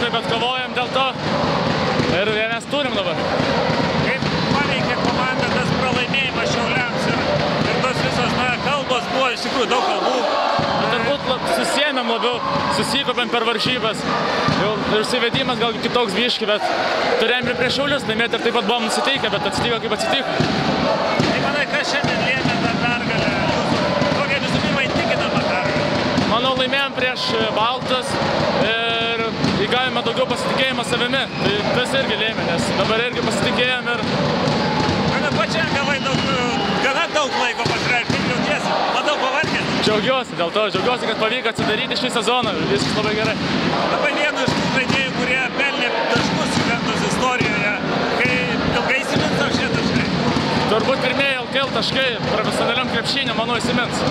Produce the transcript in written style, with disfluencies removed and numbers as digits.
mažai, bet kovojam dėl to ir mes turim dabar. Kaip paveikė komandą tas pralaimėjimas Šiauliams ir tos visos kalbos buvo iš tikrųjų daug kalbų. Turbūt susiėmėm labiau, susikopėm per varžybas. Jau užsivedimas gal kitoks biški, bet turėjom ir prieš Šiaulius laimėti ir taip pat buvom nusiteikę, bet atsitiko kaip atsitiko. Tai manai, kas šiandien lėmė tą pergalę? Kokia visų pirma įtikinama pergalė? Manau, laimėjom prieš Baltus ir įgavome daugiau pasitikėjimo savimi. Tai tas irgi lėmė, nes dabar irgi pasitikėjom ir... Pačiam gavai gana daug laiko pasireikšti, kaip jautiesi, matau pavargęs. Džiaugiuosi dėl to, kad pavyko atsidaryti šį sezoną, viskas labai gerai. Labai vienu iš tų žaidėjų, kurie pelnė taškus Juventus istorijoje, kai ilgai įsimins tau šie taškai? Turbūt pirmieji LKL taškai profesionaliam krepšinė, manau, įsimins.